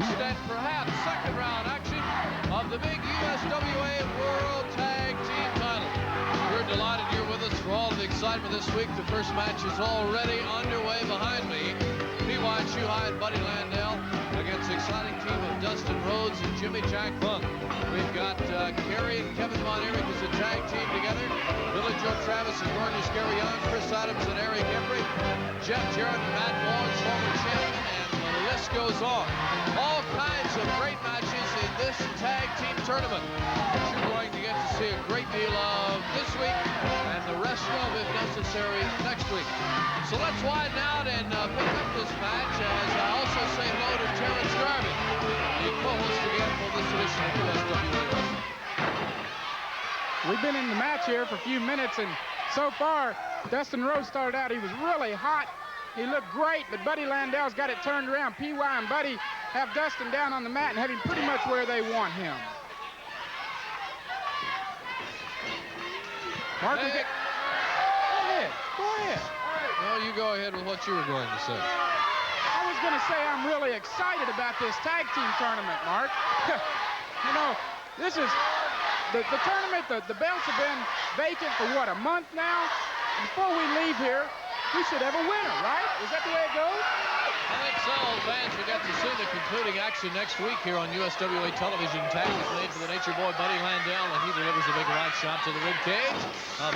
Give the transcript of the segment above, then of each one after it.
And perhaps second round action of the big USWA World Tag Team title. We're delighted you're with us for all of the excitement this week. The first match is already underway behind me. P.Y. Shuhai and Buddy Landell against the exciting team of Dustin Rhodes and Jimmy Jack Funk. We've got Kerry and Kevin Von Erich as a tag team together. Billy Joe Travis and Gorgeous Gary Young, Chris Adams and Eric Embry, Jeff Jarrett and Matt Barr, former champion, and the list goes on. All kinds of great matches in this tag team tournament. You're going to get to see a great deal of this week and the rest of, if necessary, next week. So let's widen out and pick up this match as I also say hello to Terrence Garvin, the co-host again for this edition of USWA Wrestling. We've been in the match here for a few minutes, and so far, Dustin Rhodes started out. He was really hot. He looked great, but Buddy Landell's got it turned around. P.Y. and Buddy have Dustin down on the mat and have him pretty much where they want him. Mark, hey. Go ahead. Well, you go ahead with what you were going to say. I was going to say I'm really excited about this tag team tournament, Mark. You know, this is the tournament. The belts have been vacant for, what, a month now? Before we leave here, we should have a winner, right? Is that the way it goes? I think so. Fans will get to see the concluding action next week here on USWA television. Tag is made for the Nature Boy, Buddy Landell, and he delivers a big right shot to the rib cage.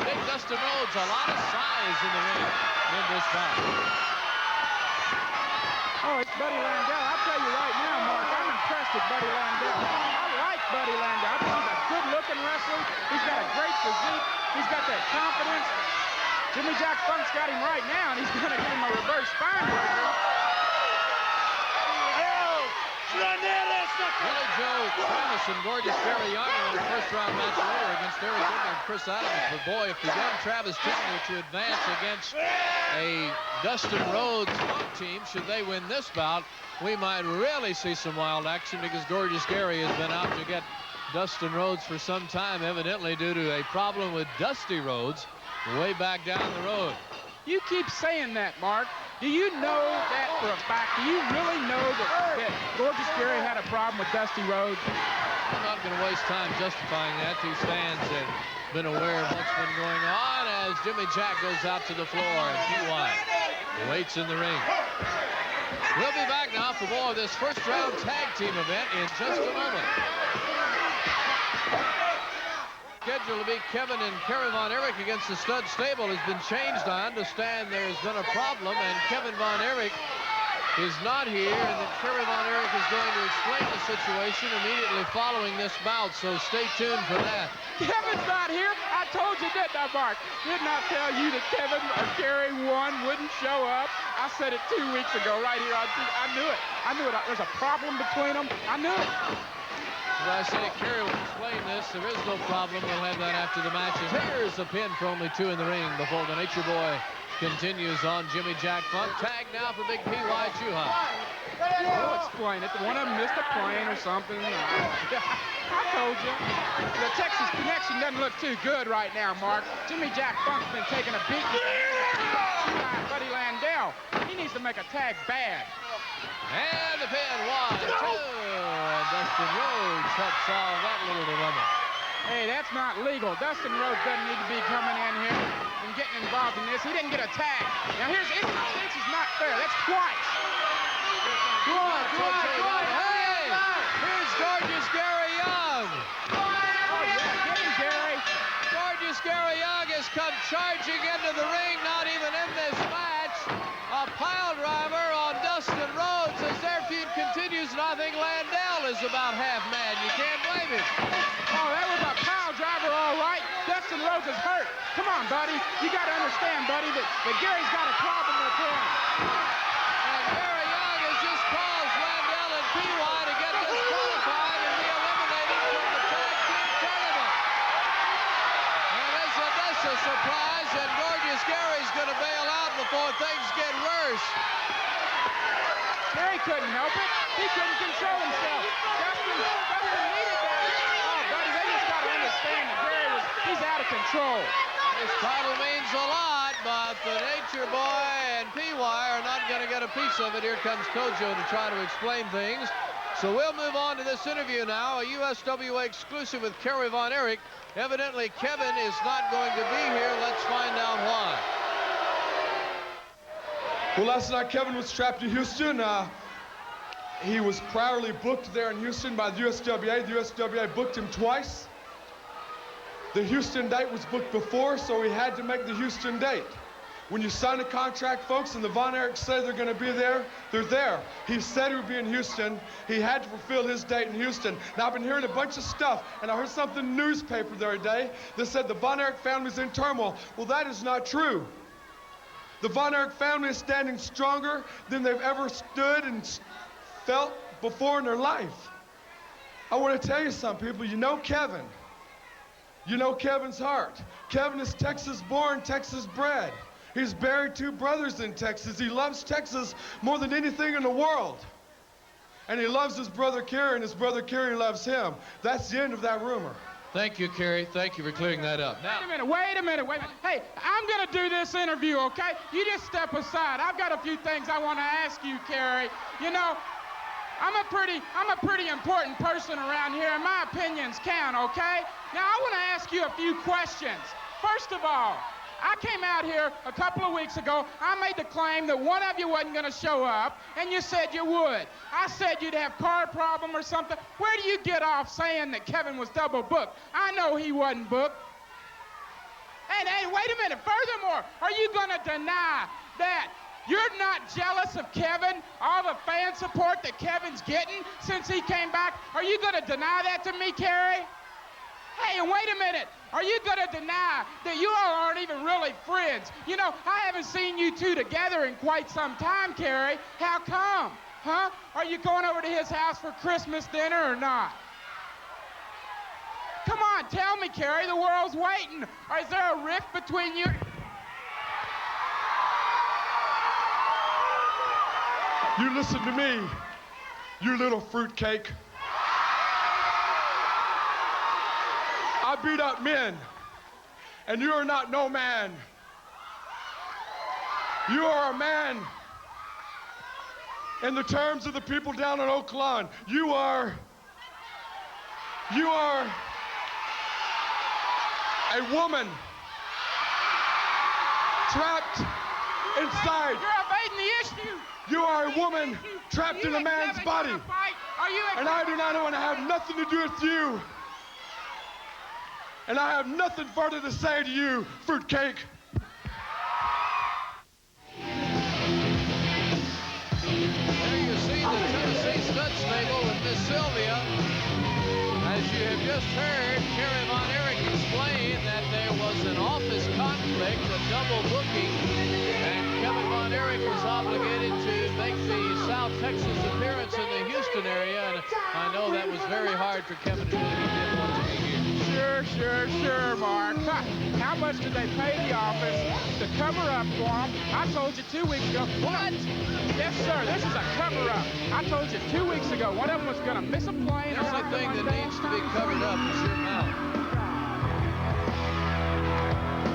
Big Dustin Rhodes, a lot of size in the ring in this bout. Oh, it's Buddy Landell. I'll tell you right now, Mark, I'm impressed with Buddy Landell. I like Buddy Landell. I think he's a good-looking wrestler. He's got a great physique. He's got that confidence. Jimmy Jack Funk's got him right now, and he's going to give him a reverse spine breaker. Billy Joe Travis and Gorgeous Gary Young in the first-round match later against Eric Embry and Chris Adams. But boy, if the young Travis team were to advance against a Dustin Rhodes Funk team, should they win this bout, we might really see some wild action, because Gorgeous Gary has been out to get Dustin Rhodes for some time, evidently due to a problem with Dusty Rhodes way back down the road. You keep saying that, Mark. Do you know that for a fact? Do you really know that Gorgeous Gary had a problem with Dusty Rhodes? I'm not going to waste time justifying that. These fans have been aware of what's been going on as Jimmy Jack goes out to the floor and P.Y. waits in the ring. We'll be back now for more of this first-round tag team event in just a moment. Schedule to be Kevin and Kerry Von Erich against the Stud Stable has been changed. I understand there's been a problem, and Kevin Von Erich is not here, and that Kerry Von Erich is going to explain the situation immediately following this bout, so stay tuned for that. Kevin's not here? I told you, didn't I, Mark? Didn't I tell you that Kevin or Kerry wouldn't show up? I said it 2 weeks ago right here on TV. I knew it. There's a problem between them. I knew it. As I say, Kerry will explain this. There is no problem. We'll have that after the match. And here's a pin for only 2 in the ring before the Nature Boy continues on Jimmy Jack Funk. Tag now for big P.Y. Shuhai. We'll explain it. One of them missed a plane or something. I told you. The Texas connection doesn't look too good right now, Mark. Jimmy Jack Funk's been taking a beating. Buddy Landell, he needs to make a tag bad. And the pin, 1, 2, and Dustin Rhodes helps solve that little dilemma. Hey, that's not legal. Dustin Rhodes doesn't need to be coming in here and getting involved in this. He didn't get a tag. Now this is not fair. That's twice. Hey, here's Gorgeous Gary Young. Oh yeah, get him, Gary. Gorgeous Gary Young has come charging into the ring, not even in this match. A pile driver on Dustin Rhodes as their feud continues, and I think Landell is about half mad. You can't blame him. Oh, that was a pile driver, all right. Dustin Rhodes is hurt. Come on, buddy. You got to understand, buddy, that Gary's got a problem with him. And Gary Young has just caused Landell and P.Y. to get disqualified and be eliminated from the tag team tournament. And that's a surprise, and Gorgeous Gary's going to bail out before things get worse. Gary couldn't help it. He couldn't control himself. Dustin needed that. Oh, buddy, they just got to understand that he's out of control. This title means a lot, but the Nature Boy and P.Y. are not going to get a piece of it. Here comes Kojo to try to explain things. So we'll move on to this interview now, a USWA exclusive with Kerry Von Erich. Evidently, Kevin is not going to be here. Let's find out why. Well, last night, Kevin was trapped in Houston. He was proudly booked there in Houston by the USWA. The USWA booked him twice. The Houston date was booked before, so he had to make the Houston date. When you sign a contract, folks, and the Von Erichs say they're going to be there, they're there. He said he would be in Houston. He had to fulfill his date in Houston. Now, I've been hearing a bunch of stuff, and I heard something in the newspaper the other day that said the Von Erich family's in turmoil. Well, that is not true. The Von Erich family is standing stronger than they've ever stood and felt before in their life. I want to tell you something, people. You know Kevin. You know Kevin's heart. Kevin is Texas born, Texas bred. He's buried 2 brothers in Texas. He loves Texas more than anything in the world. And he loves his brother Kerry, and his brother Kerry loves him. That's the end of that rumor. Thank you, Kerry. Thank you for clearing that up. Now, Wait a minute. Hey, I'm going to do this interview, okay? You just step aside. I've got a few things I want to ask you, Kerry. You know, I'm a pretty important person around here, and my opinions count, okay? Now, I want to ask you a few questions. First of all, I came out here a couple of weeks ago. I made the claim that one of you wasn't going to show up, and you said you would. I said you'd have car problem or something. Where do you get off saying that Kevin was double booked? I know he wasn't booked. And hey, wait a minute. Furthermore, are you going to deny that you're not jealous of Kevin, all the fan support that Kevin's getting since he came back? Are you going to deny that to me, Kerry? Hey, and wait a minute. Are you going to deny that you all aren't even really friends? You know, I haven't seen you two together in quite some time, Kerry. How come? Huh? Are you going over to his house for Christmas dinner or not? Come on, tell me, Kerry. The world's waiting. Or is there a rift between you? You listen to me, you little fruitcake. I beat up men, and you are not no man. You are a man in the terms of the people down in Oak Lawn. You are a woman trapped inside. You're evading the issue. You are a woman trapped in a man's body. And I do not want to have nothing to do with you. And I have nothing further to say to you, fruitcake. there you see the Tennessee stud stable with Miss Sylvia. As you have just heard, Kerry Von Erich explain that there was an office conflict, a double booking, and Kevin Von Erich was obligated to make the South Texas appearance in the Houston area, and I know that was very hard for Kevin to do. He didn't want to be here. Sure, Mark. How much did they pay the office to cover up for him? I told you 2 weeks ago. What? Yes, sir. This is a cover-up. I told you 2 weeks ago one of them was going to miss a plane. There's a thing that needs to be covered up is your mouth.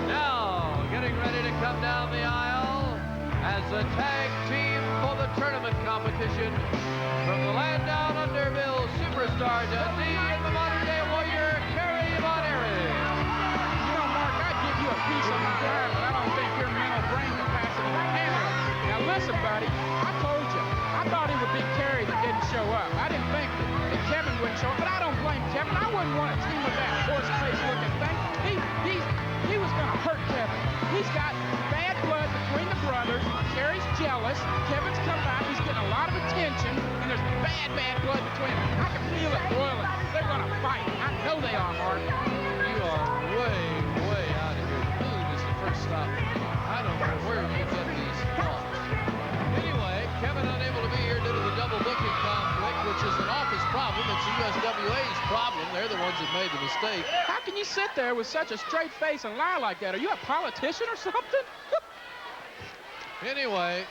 Now, getting ready to come down the aisle as a tag team for the tournament competition from the Landell Underbill Superstar Dundee and the modern-day warrior Kerry Von Erich. You know, Mark, I'd give you a piece of my mind, but I don't think your mental brain capacity can handle it. Now, listen, buddy, I told you. I thought it would be Kerry that didn't show up. I didn't think that Kevin wouldn't show up, but I don't blame Kevin. I wouldn't want a team of that horse-face-looking thing. He was going to hurt Kevin. He's got bad blood between the brothers. Kerry's jealous. Kevin's come back. He's getting a lot of attention, and there's bad blood between them. I can feel it boiling. They're going to fight. I know they are, Mark. You are way out of here. The moon is the first stop. I don't know where you get these thoughts. Anyway, Kevin unable to be here due to the double booking conflict, which is an office problem. It's the USWA's problem. They're the ones that made the mistake. How can you sit there with such a straight face and lie like that? Are you a politician or something? Anyway,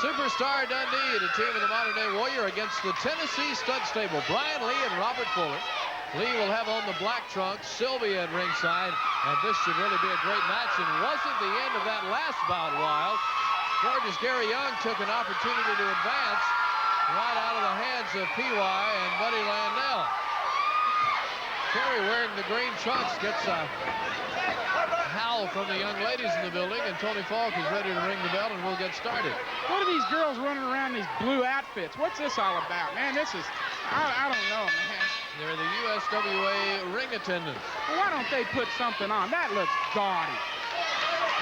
Superstar Dundee, the team of the modern-day warrior against the Tennessee stud stable. Brian Lee and Robert Fuller. Lee will have on the black trunks, Sylvia at ringside, and this should really be a great match. And wasn't the end of that last bout wild? Gorgeous Gary Young took an opportunity to advance, right out of the hands of PY and Buddy Landell. Kerry wearing the green trunks gets a howl from the young ladies in the building, and Tony Falk is ready to ring the bell, and we'll get started. What are these girls running around in these blue outfits? What's this all about, man? This is, I don't know, man. They're the USWA ring attendants. Well, why don't they put something on? That looks gaudy.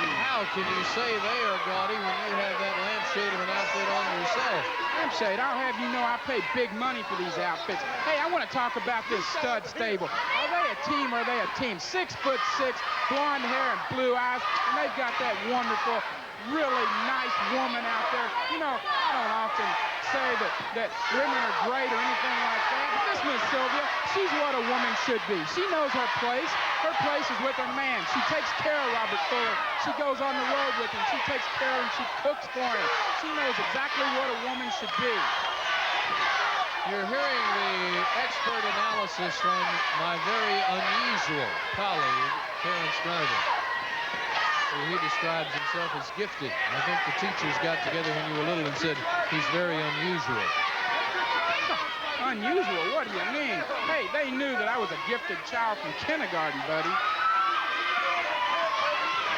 How can you say they are gaudy when you have that lampshade of an outfit on yourself? Lampshade, I'll have you know I pay big money for these outfits. Hey, I want to talk about this stud stable. Are they a team or are they a team? 6'6", blonde hair and blue eyes, and they've got that wonderful, really nice woman out there. You know, I don't often say that women are great or anything like that, but this Miss Sylvia, she's what a woman should be. She knows her place. Her place is with her man. She takes care of Robert Fuller. She goes on the road with him. She takes care of him. She cooks for him. She knows exactly what a woman should be. You're hearing the expert analysis from my very unusual colleague, Terrence Garvin. He describes himself as gifted. I think the teachers got together when you were little and said he's very unusual. Unusual? What do you mean? Hey, they knew that I was a gifted child from kindergarten, buddy.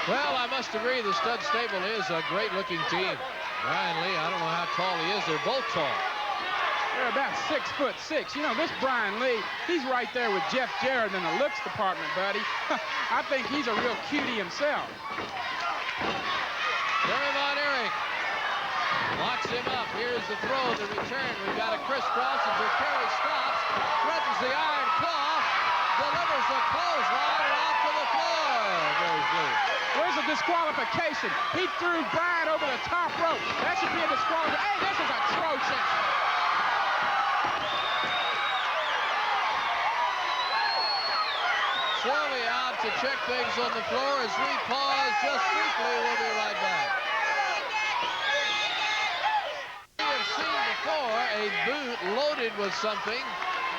Well, I must agree the stud stable is a great-looking team. Brian Lee, I don't know how tall he is. They're both tall. They're about 6'6". You know, this Brian Lee, he's right there with Jeff Jarrett in the looks department, buddy. I think he's a real cutie himself. Kerry Von Erich locks him up. Here's the throw, the return. We've got a crisscross until Kerry stops, threatens the iron claw, delivers the clothesline and out to the floor. Goes Lee. Where's the disqualification? He threw Brian over the top rope. That should be a disqualification. Hey, this is atrocious. Sylvia out to check things on the floor as we pause just briefly. We'll be right back. We have seen before a boot loaded with something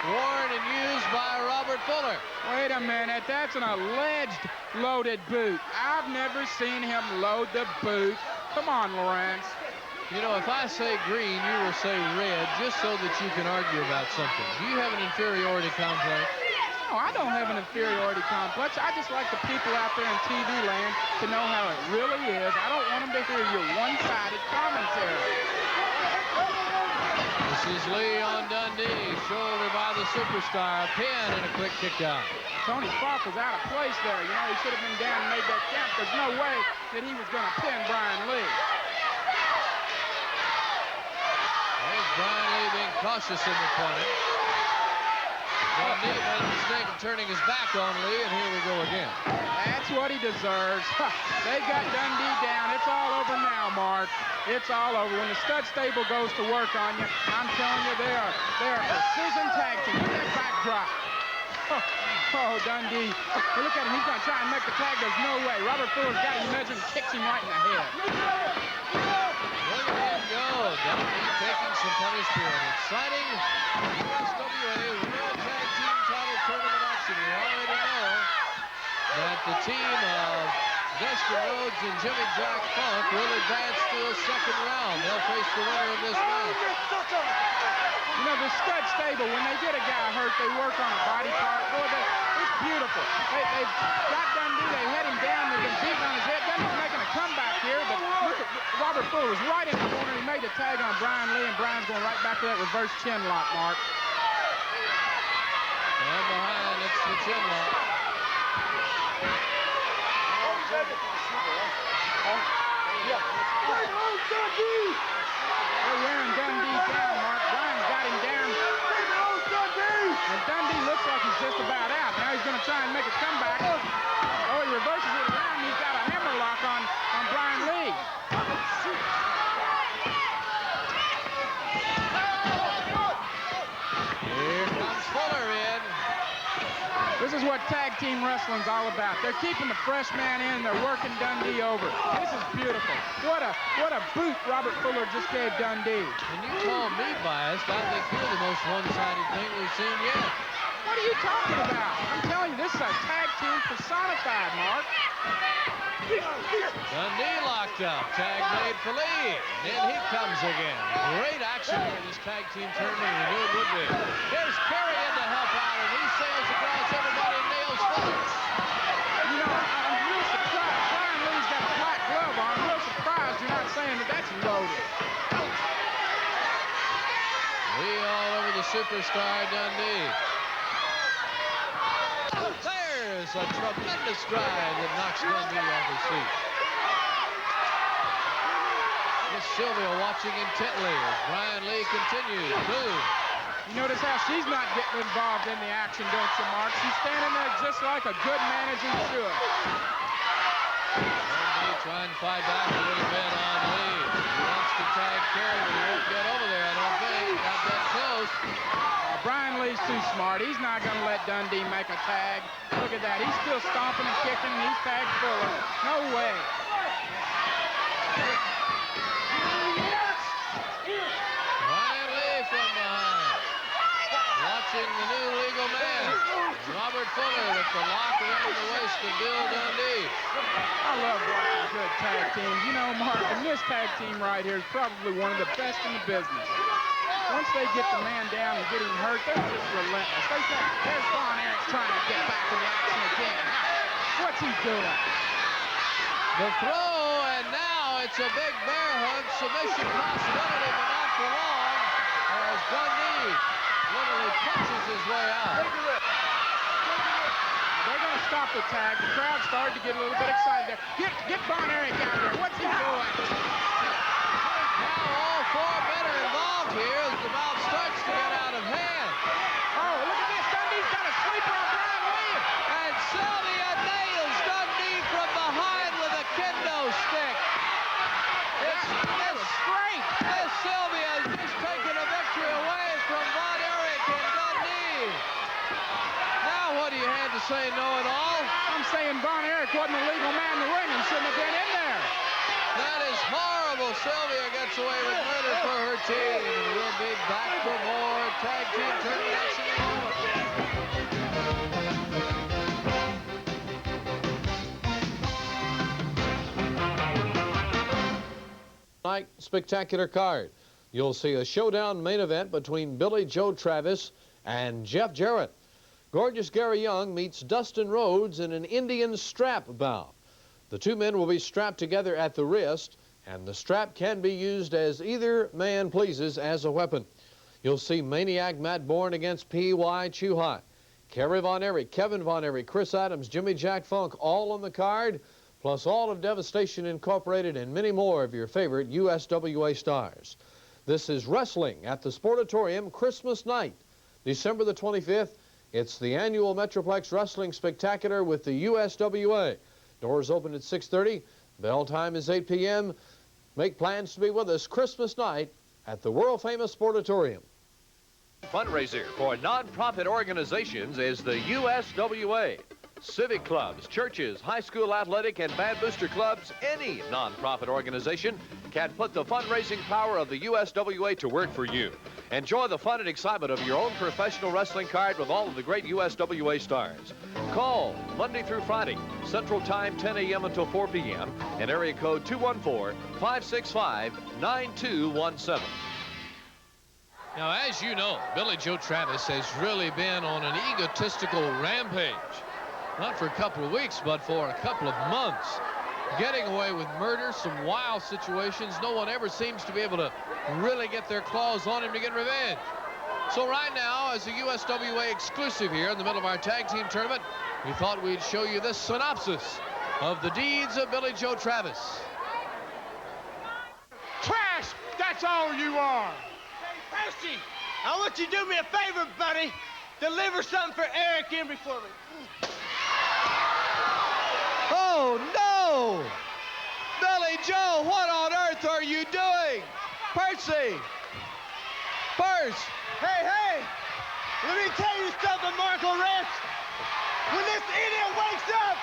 worn and used by Robert Fuller. Wait a minute, that's an alleged loaded boot. I've never seen him load the boot. Come on, Lawrence. You know, if I say green, you will say red, just so that you can argue about something. Do you have an inferiority complex? No, I don't have an inferiority complex. I just like the people out there in TV land to know how it really is. I don't want them to hear your one-sided commentary. This is Lee on Dundee, shoulder by the superstar, pin and a quick kick out. Tony Falk was out of place there. You know, he should have been down and made that count. There's no way that he was going to pin Brian Lee. There's Brian Lee being cautious in the corner. Dundee made a mistake of turning his back on Lee, and here we go again. That's what he deserves. They got Dundee down. It's all over now, Mark. It's all over. When the stud stable goes to work on you, I'm telling you, they are precision tag team. Look at that backdrop. Oh, Dundee. Well, look at him. He's going to try and make the tag. There's no way. Robert Fuller's got him measured and kicks him right in the head. Look at him go. Dundee taking some punishment. Exciting USWA World Tag Team Title Tournament action. We already know that the team of Dustin Rhodes and Jimmy Jack Funk will advance to a second round. They'll face the winner of this match. You know, the stud stable, when they get a guy hurt, they work on a body part. Boy, it's beautiful. They've got Dundee. They had him down. They've been beating on his head. Dundee's making a comeback here, but look at Robert Fuller was right in the corner. He made the tag on Brian Lee, and Brian's going right back to that reverse chin lock, Mark. And behind, it's the chin lock. They're wearing Dundee down, Mark. Brian's got him down. And Dundee looks like he's just about out. Now he's going to try and make a comeback. Oh, he reverses it around. He's got a hammer lock on Brian Lee. Here comes Fuller in. This is what tag team wrestling's all about. They're keeping the fresh man in. They're working Dundee over. This is beautiful. What a boot Robert Fuller just gave Dundee. And you call me biased, I think you're the most one-sided thing we've seen yet. What are you talking about? I'm telling you, this is a tag team personified, Mark. Dundee locked up. Tag made for Lee. And he comes again. Great action here in this tag team tournament. We knew it would be. Here's Kerry in to help out, and he sails across everybody and nails first. You know, I'm real surprised. Brian Lee's got a black glove on. I'm real surprised you're not saying that that's loaded. Lee all over the superstar Dundee. There's a tremendous drive that knocks Dundee off his feet. Miss Sylvia watching intently as Brian Lee continues. Boom. You notice how she's not getting involved in the action, don't you, Mark? She's standing there just like a good manager should. Dundee trying to fight back a little bit on Lee. He wants to tag Kerry, but he won't get over there, I don't think. Not that close. Brian Lee's too smart. He's not going to let Dundee make a tag. Look at that. He's still stomping and kicking, and he's tagged Fuller. No way. Brian Lee from behind. Watching the new legal man. Robert Fuller with the lock around the waist of Bill Dundee. I love watching good tag teams. You know, Mark, and this tag team right here is probably one of the best in the business. Once they get the man down and get him hurt, they're just relentless. They say, there's Von Erich trying to get back in the action again. What's he doing? The throw, and now it's a big bear hug submission possibility, but not for long, as Dundee literally punches his way out. They're going to stop the tag. The crowd started to get a little bit excited there. Get Von Erich out there. What's he doing? Now all four men are involved here as the bout starts to get out of hand. Oh, look at this. Dundee's got a sweeper on Brian Lee. And Sylvia nails Dundee from behind with a kendo stick. That was great. Miss Sylvia has just taken a victory away from Von Erich and Dundee. Now what do you have to say, know-it-all? I'm saying Von Erich wasn't a legal man in the ring and shouldn't have been in there. That is horrible. Sylvia gets away with murder for her team. And we'll be back for more tag team tournament action in a moment. Tonight, spectacular card. You'll see a showdown main event between Billy Joe Travis and Jeff Jarrett. Gorgeous Gary Young meets Dustin Rhodes in an Indian strap bout. The two men will be strapped together at the wrist, and the strap can be used as either man pleases as a weapon. You'll see Maniac Matt Borne against P.Y. Chuhai. Kerry Von Erich, Kevin Von Erich, Chris Adams, Jimmy Jack Funk, all on the card, plus all of Devastation Incorporated and many more of your favorite USWA stars. This is Wrestling at the Sportatorium Christmas night, December the 25th. It's the annual Metroplex Wrestling Spectacular with the USWA. Doors open at 6:30. Bell time is 8 p.m. Make plans to be with us Christmas night at the world-famous Sportatorium. Fundraiser for non-profit organizations is the USWA. Civic clubs, churches, high school athletic and band booster clubs, any non-profit organization can put the fundraising power of the USWA to work for you. Enjoy the fun and excitement of your own professional wrestling card with all of the great USWA stars. Call Monday through Friday, Central Time 10 a.m. until 4 p.m. and area code 214-565-9217. Now, as you know, Billy Joe Travis has really been on an egotistical rampage. Not for a couple of weeks, but for a couple of months. Getting away with murder, some wild situations. No one ever seems to be able to really get their claws on him to get revenge. So right now, as a USWA exclusive here in the middle of our tag team tournament, we thought we'd show you this synopsis of the deeds of Billy Joe Travis. Trash, that's all you are. Hey, Percy, I want you to do me a favor, buddy. Deliver something for Eric Embry for me. Oh, no! Billy Joe, what on earth are you doing? Percy! Percy! Hey, let me tell you something, Marco Rance. When this idiot wakes up,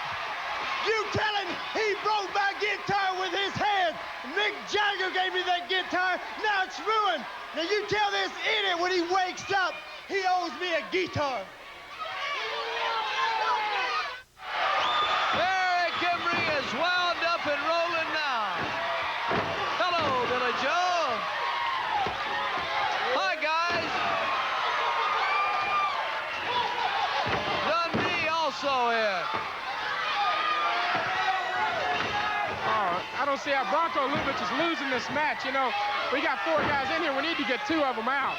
you tell him he broke my guitar with his hand. Mick Jagger gave me that guitar, now it's ruined. Now you tell this idiot when he wakes up, he owes me a guitar. also in. I don't see how Bronco Lubitsch is losing this match. You know, we got 4 guys in here. We need to get 2 of them out.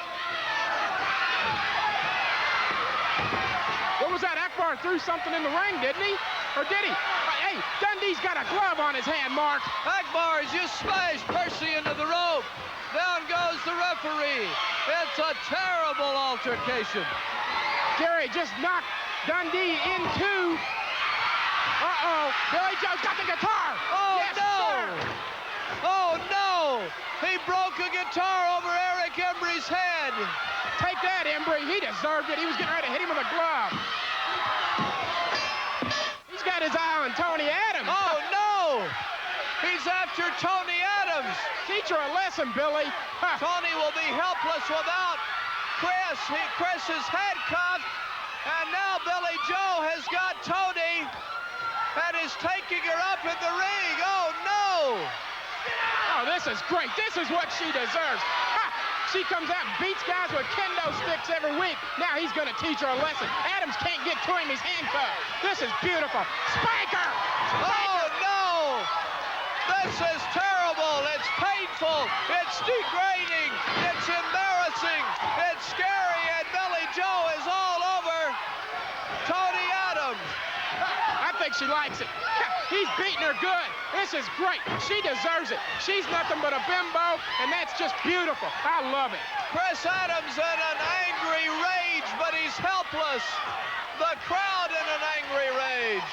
What was that? Akbar threw something in the ring, didn't he? Or did he? Hey, Dundee's got a glove on his hand, Mark. Akbar has just smashed Percy into the rope. Down goes the referee. It's a terrible altercation. Kerry just knocked Dundee into... Uh-oh, Billy Joe's got the guitar. Oh, yes, no. Sir. Oh, no. He broke a guitar over Eric Embry's head. Take that, Embry. He deserved it. He was getting ready to hit him with a glove. He's got his eye on Tony Adams. Oh, no. He's after Tony Adams. Teach her a lesson, Billy. Huh. Tony will be helpless without Chris. Chris is handcuffed. And now Billy Joe has got Tony and is taking her up in the ring. Oh, no. Oh, this is great. This is what she deserves. Ha! She comes out and beats guys with kendo sticks every week. Now he's going to teach her a lesson. Adams can't get to him. He's handcuffed. This is beautiful. Spanker! Oh, no. This is terrible. It's painful. It's degrading. It's embarrassing. It's scary. And Billy Joe is all over Tony Adams. I think she likes it. He's beating her good. This is great. She deserves it. She's nothing but a bimbo, and that's just beautiful. I love it. Chris Adams in an angry rage, but he's helpless. The crowd in an angry rage.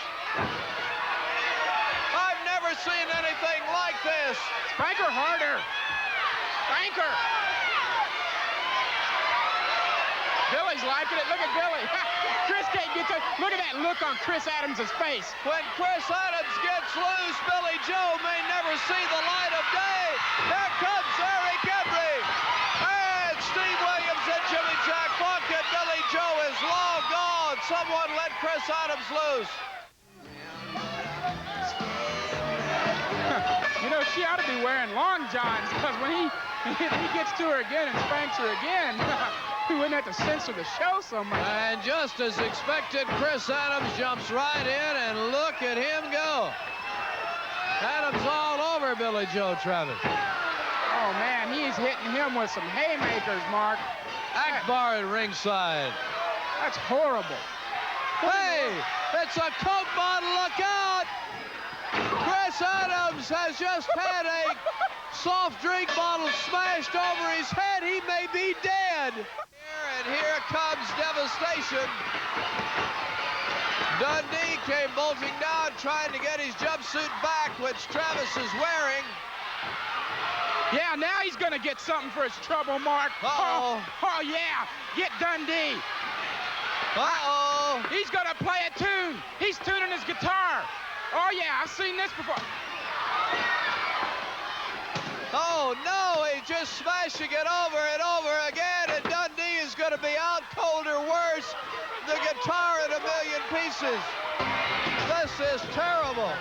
I've never seen anything like this. Spank her harder. Spank her. Billy's liking it. Look at Billy. Chris can't get to... Look at that look on Chris Adams' face. When Chris Adams gets loose, Billy Joe may never see the light of day. Here comes Eric Embry. And Steve Williams and Jimmy Jack Bucket. Billy Joe is long gone. Someone let Chris Adams loose. You know, she ought to be wearing long johns, because when he gets to her again and spanks her again, we wouldn't have to censor the show so much. And just as expected, Chris Adams jumps right in, and look at him go. Adams all over Billy Joe Travis. Oh, man, he's hitting him with some haymakers, Mark. Akbar at ringside. That's horrible. Hey, it's a Coke bottle, look out! Chris Adams has just had a soft drink bottle smashed over his head. He may be dead. And here comes devastation. Dundee came bolting down, trying to get his jumpsuit back, which Travis is wearing. Yeah, now he's going to get something for his trouble, Mark. Uh-oh. Oh, yeah. Get Dundee. Uh-oh. He's going to play a tune. He's tuning his guitar. Oh, yeah, I've seen this before. Oh, no, he's just smashing it over and over again, and Dundee is going to be out cold or worse. The guitar in a million pieces. This is terrible.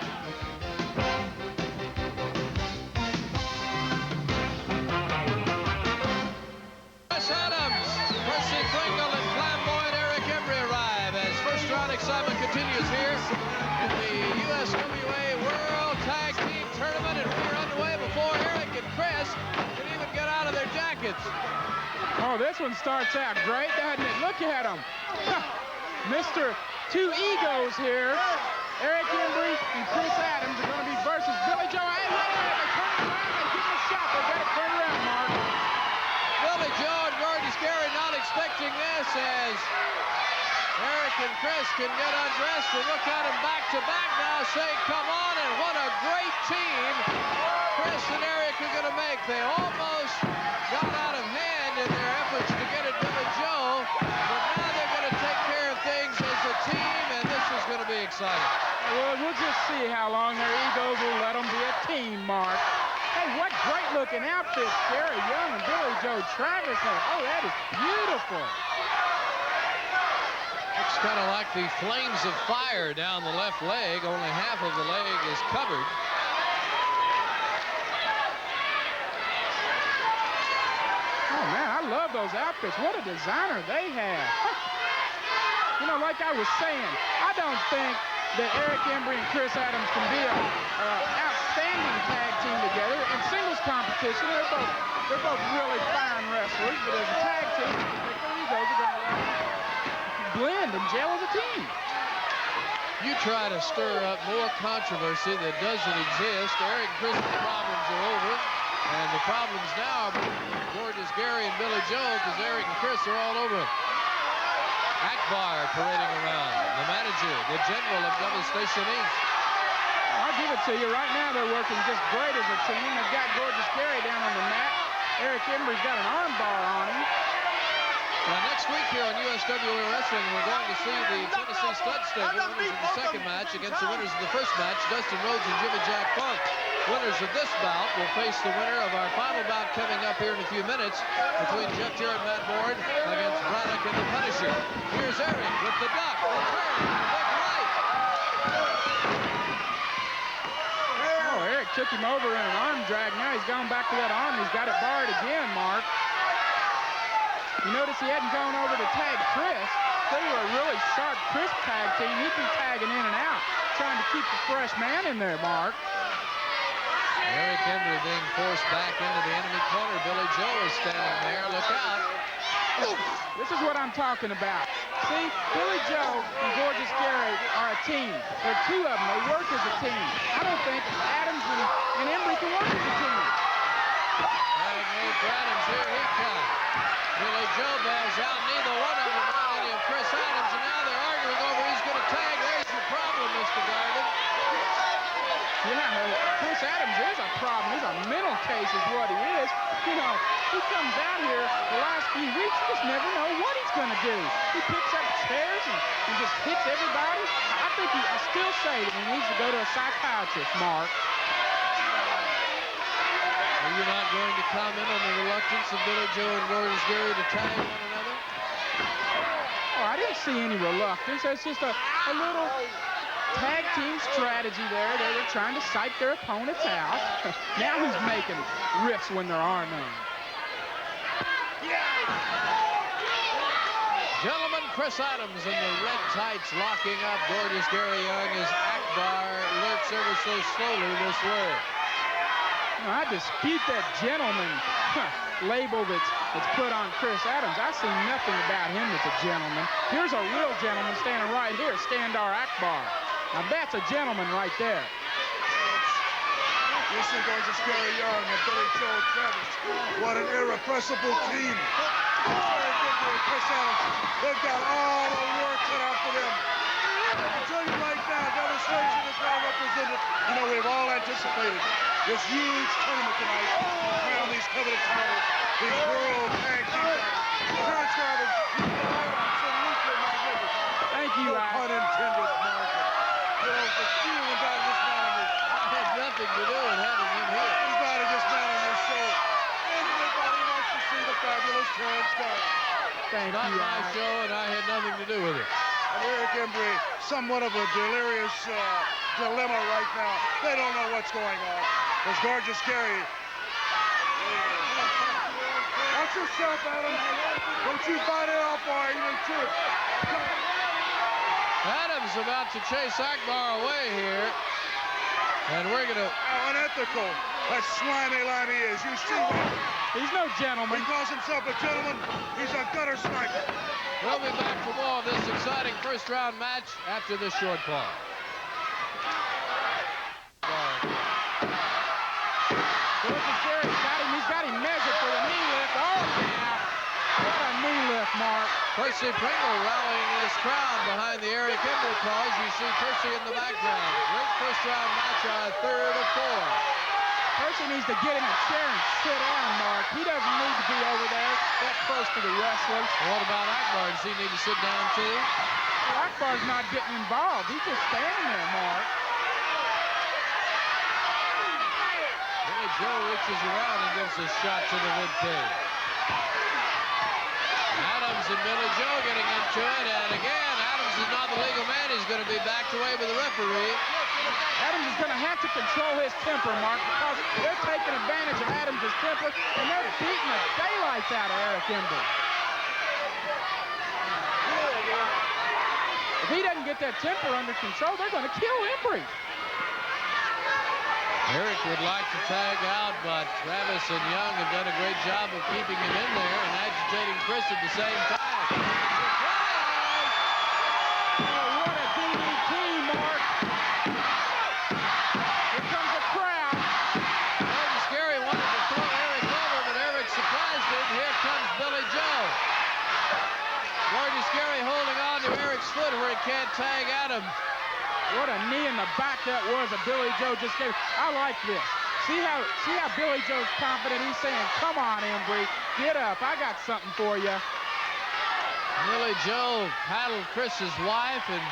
Chris Adams, Percy Pringle, and flamboyant Eric Embry arrive as first-round excitement continues here in the USWA World Tag Team Tournament, and we're underway before Eric and Chris can even get out of their jackets. Oh, this one starts out great, doesn't it? Look at him. Mr. Two Egos here. Eric Embry and Chris Adams are going to be versus Billy Joe. Hey, wait a minute. They turn around. They give him a shot. They got to turn around, Mark. Billy Joe and Gordon Scary not expecting this as Eric and Chris can get undressed, and look at them back to back now, saying, come on, and what a great team Chris and Eric are going to make. They almost got out of hand in their efforts to get at Billy Joe, but now they're going to take care of things as a team, and this is going to be exciting. Well, we'll just see how long their egos will let them be a team, Mark. Hey, what great-looking outfits Gary Young and Billy Joe Travis have. Oh, that is beautiful. Looks kind of like the flames of fire down the left leg. Only half of the leg is covered. Oh, man, I love those outfits. What a designer they have. you know, like I was saying, I don't think that Eric Embry and Chris Adams can be an outstanding tag team together. In singles competition, they're both really fine wrestlers, but as a tag team, their egos are going to blend and gel as a team. You try to stir up more controversy that doesn't exist. Eric and Chris's problems are over, and the problems now are Gorgeous Gary and Billy Joe, because Eric and Chris are all over him. Akbar parading around, the manager, the general of Devastation East. I'll give it to you. Right now, they're working just great as a team. They've got Gorgeous Gary down on the mat. Eric Embry's got an arm bar on him. Now, next week here on USWA Wrestling, we're going to see the Tennessee Stud Stable winners of the second match against the winners of the first match, Dustin Rhodes and Jimmy Jack Funk. Winners of this bout will face the winner of our final bout coming up here in a few minutes between Jeff Jarrett and Matt Borne against Braddock and the Punisher. Here's Eric with the duck, the turn, the big right. Oh, Eric took him over in an arm drag. Now he's gone back to that arm. He's got it barred again, Mark. You notice he hadn't gone over to tag Chris. They were a really sharp, crisp tag team. He'd be tagging in and out, trying to keep the fresh man in there, Mark. Eric Embry being forced back into the enemy corner. Billy Joe is standing there. Look out. This is what I'm talking about. See, Billy Joe and Gorgeous Gary are a team. There are two of them. They work as a team. I don't think Adams and Embry can work as a team. Right move for Adams. Here he comes. Billy Joe bails out. Neither one of them want any of Chris Adams, and now they're arguing over who's going to tag. There's your problem, Mr. Garvin. Yeah, Chris Adams is a problem. He's a mental case is what he is. You know, he comes out here the last few weeks, you just never know what he's going to do. He picks up chairs and just hits everybody. I still say that he needs to go to a psychiatrist, Mark. Are you not going to comment on the reluctance of Billy Joe and Gorgeous Gary to tag one another? Oh, I didn't see any reluctance. It's just a little tag team strategy there. They're trying to psych their opponents out. Now who's making riffs when there are none? Gentlemen, Chris Adams in the red tights locking up Gorgeous Gary Young as Akbar lurks ever so slowly this way. No, I dispute that gentleman label that's put on Chris Adams. I see nothing about him that's a gentleman. Here's a real gentleman standing right here, Skandar Akbar. Now that's a gentleman right there. You see Gorgeous Gary Young and Billy Joe Travis. What an irrepressible team. Chris Adams, they've got all the work cut out for them. I can tell you right now, Devastation is well represented. You know, we've all anticipated this huge tournament tonight to crown these coveted titles, these world tag team titles. Terrence Garvin, you are absolutely magnificent. Thank you, No pun intended, Mark. You know, the feeling out of this man on this. It has nothing to do with having him here. Everybody just man on this show. Everybody wants to see the fabulous Terrence Garvin. Thank Not you, my Alex. show, and I had nothing to do with it. And Eric Embry, somewhat of a delirious dilemma right now. They don't know what's going on. There's Gorgeous Gary. Watch yourself, Adam. Don't you bite it off or even trip. Adams about to chase Akbar away here. And we're going to... How unethical that slimy limey is. You see what? He's no gentleman. He calls himself a gentleman. He's a gutter sniper. We'll be back for more of this exciting first round match after this short pause. Gorgeous Gary's got him. He's got him measured for the knee lift. Oh, yeah. What a knee lift, Mark. Percy Pringle rallying this crowd behind the Eric Embry cause. You see Percy in the background. Great first round match, our third of four. Percy needs to get in a chair and sit down, Mark. He doesn't need to be over there that close to the wrestlers. What about Akbar? Does he need to sit down too? Well, Akbar's not getting involved. He's just standing there, Mark. Billy Joe reaches around and gives a shot to the ribcage. Adams and Billy Joe getting into it, and again, Adams is not the legal man. He's going to be backed away by the referee. Adams is going to have to control his temper, Mark, because they're taking advantage of Adams' temper, and they're beating the daylights out of Eric Embry. If he doesn't get that temper under control, they're going to kill Embry. Erich would like to tag out, but Travis and Young have done a great job of keeping him in there and agitating Chris at the same time. Oh, what a DDT, Mark. Here comes the crowd. Gordon Scary wanted to throw Erich over, but Erich surprised him. Here comes Billy Joe. Gordon Scary holding on to Erich's foot where he can't tag at him. What a knee in the back that was that Billy Joe just gave. I like this. See how Billy Joe's confident. He's saying, come on, Embry, get up. I got something for you. Billy Joe paddled Chris's wife and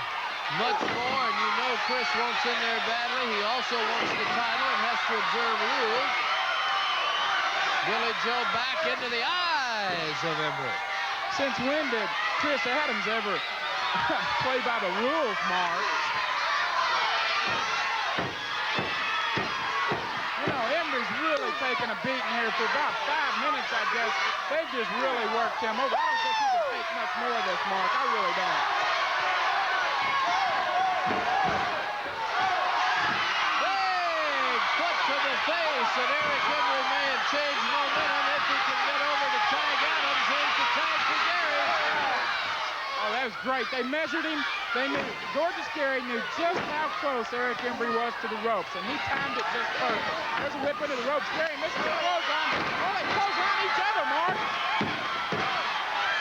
much more, and you know Chris wants in there badly. He also wants the title and has to observe rules. Billy Joe back into the eyes of Embry. Since when did Chris Adams ever play by the rules, Mark? You know, Embry's really taken a beating here for about 5 minutes, I guess. They've just really worked him over. I don't think he can take much more of this, Mark. I really don't. Big foot to the face, and Eric Embry may have changed momentum if he can get over to tag Adams. Here's the tag for Gary. Oh, that was great. They measured him. They knew, Gorgeous Gary knew just how close Eric Embry was to the ropes, and he timed it just perfect. There's a whip into the ropes. Gary misses the clothesline. Oh, they close on each other, Mark.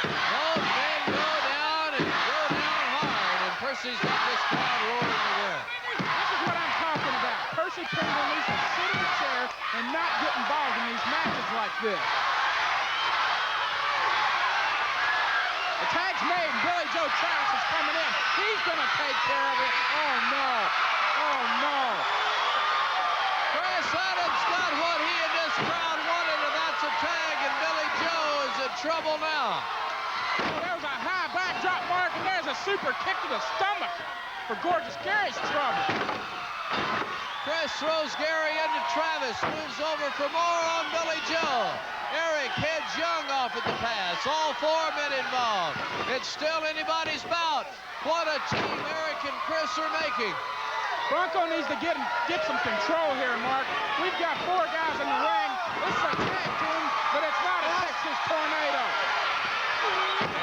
Both men go down and go down hard, and Percy's got this crowd roaring again. This is what I'm talking about. Percy Pringle needs to sit in the chair and not get involved in these matches like this. The tag's made, and Billy Joe Travis is coming in. He's going to take care of it. Oh, no. Oh, no. Chris Adams got what he and this crowd wanted, and that's a tag, and Billy Joe is in trouble now. Oh, there was a high backdrop, Mark, and there's a super kick to the stomach for Gorgeous Gary's trouble. Chris throws Gary into Travis, moves over for more on Billy Joe. Eric heads Young off at the pass. All 4 men involved. It's still anybody's bout. What a team Eric and Chris are making. Bronco needs to get some control here, Mark. We've got 4 guys in the ring. This is a tag team, but it's not a Texas tornado.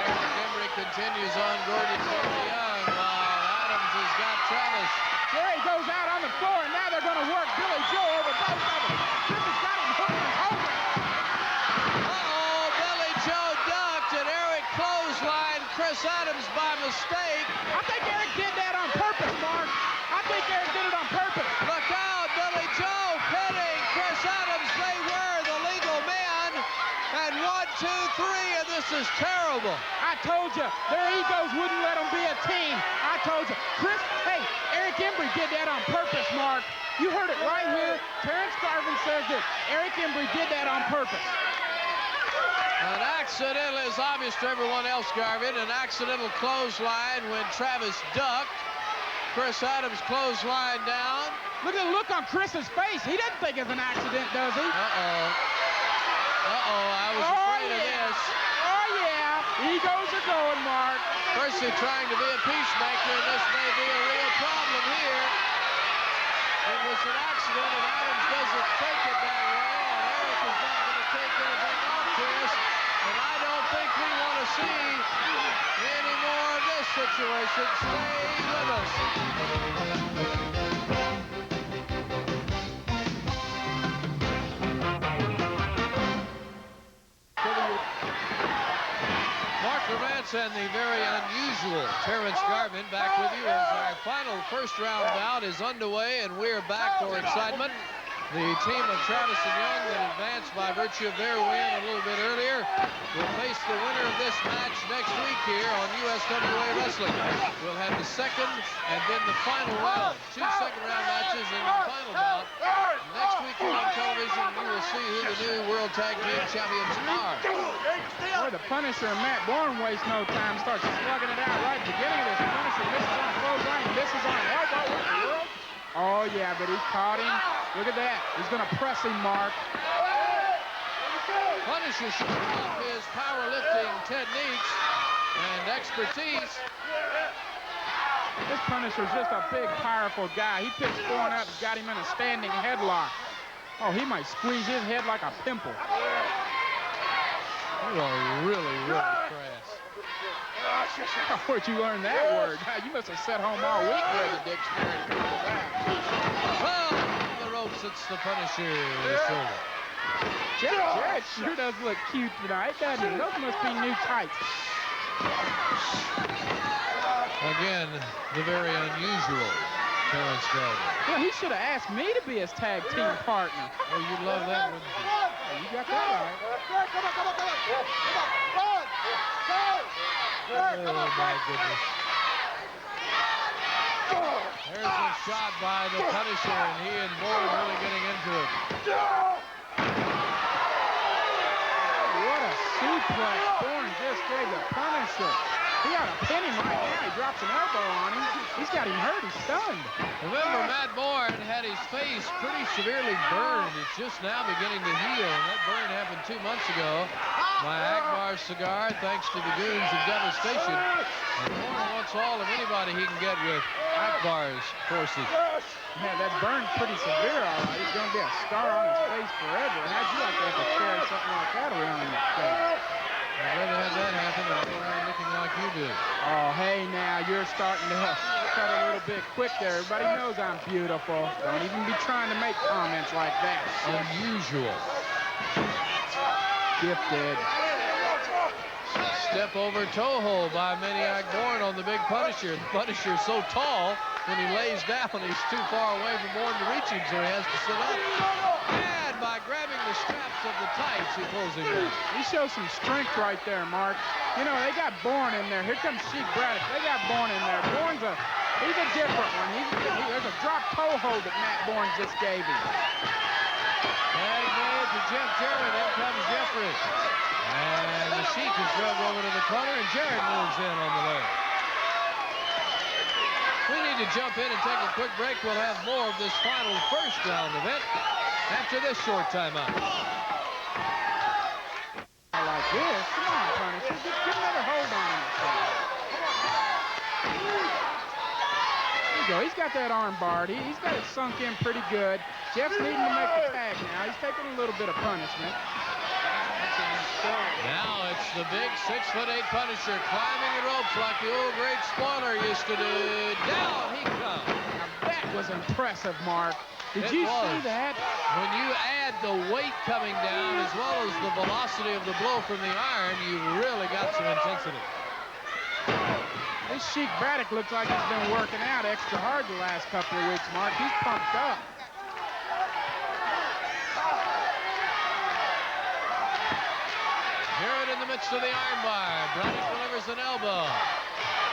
Eric Embry continues on Gordon Gary Young while Adams has got Travis. Gary goes out on the floor, and now they're going to work Billy Joe over both of them. Chris has got him hooked and holding. Billy Joe ducked, and Eric clotheslined Chris Adams by mistake. I think Eric did that on purpose, Mark. I think Eric did it on purpose. Look out, Billy Joe pinning Chris Adams. They were the legal men. And 1, 2, 3, and this is terrible. I told you, their egos wouldn't let them be a team. I told you. Chris, hey, Eric Embry did that on purpose, Mark. You heard it right here. Terrence Garvin says this. Eric Embry did that on purpose. An accidental is obvious to everyone else, Garvin. An accidental clothesline when Travis ducked. Chris Adams clothesline down. Look at the look on Chris's face. He doesn't think it's an accident, does he? I was afraid of this. Oh, yeah. Egos are going, Mark. Percy trying to be a peacemaker, and this may be a real problem here. It was an accident, and Adams doesn't take it that way, and Eric is not going to take anything off Chris, and I don't think we want to see any more of this situation. Stay with us. Mark Levance and the very unusual Terrence Garvin back with you as our final first round bout is underway, and we're back for excitement. The team of Travis and Young that advanced by virtue of their win a little bit earlier will face the winner of this match next week here on USWA Wrestling. We'll have the second and then the final round. 2 second-round matches and the final bout. Next week here on television, we will see who the new World Tag Team Champions are. Boy, the Punisher and Matt Borne waste no time. Starts slugging it out right at the beginning of this. Punisher misses on a clothesline, misses on an elbow. What in the world? Oh, yeah, but he caught him. Look at that. He's going to press him, Mark. Punisher showing off his powerlifting techniques and expertise. This Punisher's just a big, powerful guy. He picks Borne up and got him in a standing headlock. Oh, he might squeeze his head like a pimple. You are really, really crass. Where'd you learn that word? You must have sat home all week read the dictionary to come to that. Well, the ropes, it's the Punisher in the shoulder. Jarrett sure does look cute tonight, doesn't he? Those must be new tights. Again, the very unusual Terrence Garvin. Well, he should have asked me to be his tag team partner. Oh, you'd love that, wouldn't you? Oh, you got that right. Oh, my goodness. There's a shot by the Punisher, and he and Borne really getting into it. What a suplex Borne just gave the Punisher. He ought to pin him right now. He drops an elbow on him. He's got him hurt. He's stunned. Remember, Matt Borne had his face pretty severely burned. It's just now beginning to heal, and that burn happened 2 months ago by Akbar's cigar, thanks to the goons of devastation. And Borne wants all of anybody he can get with Akbar's forces. Yeah, that burn's pretty severe, all right. It's going to be a scar on his face forever. How'd you like to have to carry something like that around in your face? I'd rather have that happen than go around looking like you do. Oh, hey, now, you're starting to cut a little bit quick there. Everybody knows I'm beautiful. Don't even be trying to make comments like that. Unusual. Gifted. Step over toe hold by Maniac Borne on the big Punisher. The Punisher's so tall, when he lays down, he's too far away from Borne to reach him, so he has to sit up. And by grabbing the straps of the tights, he pulls him down. He shows some strength right there, Mark. You know, they got Borne in there. Here comes Sheik Braddock. They got Borne in there. He's a different one. There's a drop toe hold that Matt Borne just gave him. Tag made to Jeff Jarrett. In comes Jeffrey. And the Sheik is drugged over to the corner, and Jarrett moves in on the leg. We need to jump in and take a quick break. We'll have more of this final first round event after this short timeout. I like this. Come on, Punisher. Get another hold on him. There you go. He's got that arm barred. He's got it sunk in pretty good. Jeff's needing to make the tag now. He's taking a little bit of punishment. Now it's the big 6'8" Punisher climbing the ropes like the old great Spoiler used to do. Down he comes. Now that was impressive, Mark. Did you see that? When you add the weight coming down as well as the velocity of the blow from the iron, you really got some intensity. This Sheik Braddock looks like he's been working out extra hard the last couple of weeks, Mark. He's pumped up. Jarrett in the midst of the iron bar. Braddock delivers an elbow.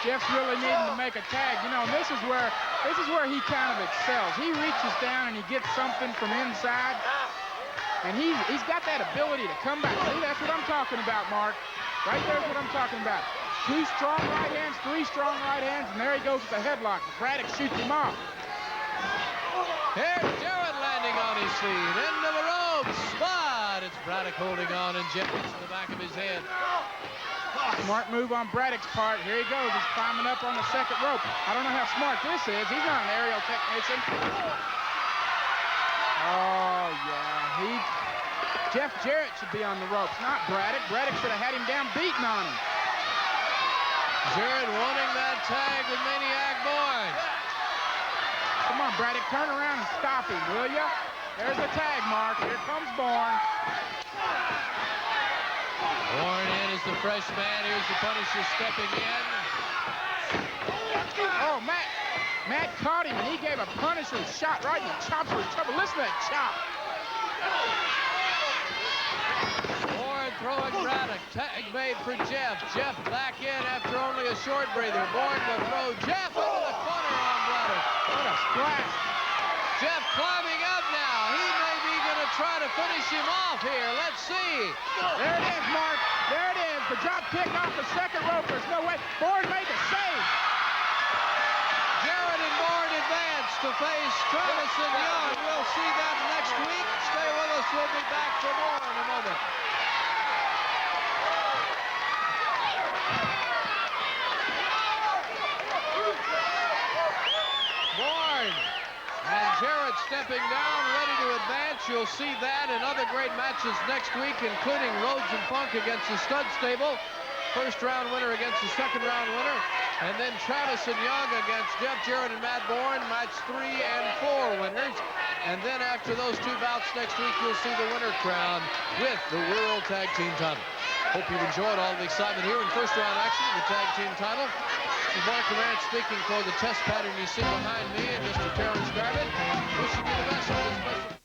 Jeff's really needing to make a tag. You know, this is where he kind of excels. He reaches down and he gets something from inside. And he's got that ability to come back. See, that's what I'm talking about, Mark. Right there's what I'm talking about. 2 strong right hands, 3 strong right hands, and there he goes with the headlock. Braddock shoots him off. Here's Jarrett landing on his feet. Into the ropes. But it's Braddock holding on, and Jeff gets to the back of his head. Smart move on Braddock's part. Here he goes. He's climbing up on the second rope. I don't know how smart this is. He's not an aerial technician. Oh, yeah. Jeff Jarrett should be on the ropes, not Braddock. Braddock should have had him down beating on him. Jarrett wanting that tag with Maniac Borne. Come on, Braddock. Turn around and stop him, will ya? There's a tag, Mark. Here comes Borne. Borne in as the fresh man. Here's the Punisher stepping in. Oh, Matt caught him, and he gave a Punisher shot right in the chops for trouble. Listen to that chop. Borne throwing Braddock. Tag made for Jeff. Jeff back in after only a short breather. Borne will throw Jeff into the corner on Braddock. What a splash. Jeff climbing up now. He may be going to try to finish him off here. Let's see. There it is, Mark. There it is. The drop kick off the second rope. There's no way. Borne made the save. Jarrett and Borne advance to face Travis and Young. We'll see that next week. Stay with us. We'll be back for more in a moment. stepping down, ready to advance. You'll see that and other great matches next week, including Rhodes and Funk against the Stud Stable. First round winner against the second round winner. And then Travis and Young against Jeff Jarrett and Matt Borne, match 3 and 4 winners. And then after those two bouts next week, you'll see the winner crowned with the World Tag Team title. Hope you've enjoyed all the excitement here in first round action of the Tag Team title. This is Mark Durant speaking for the test pattern you see behind me and Mr. Terrence Garvin. Wishing you the best on this special.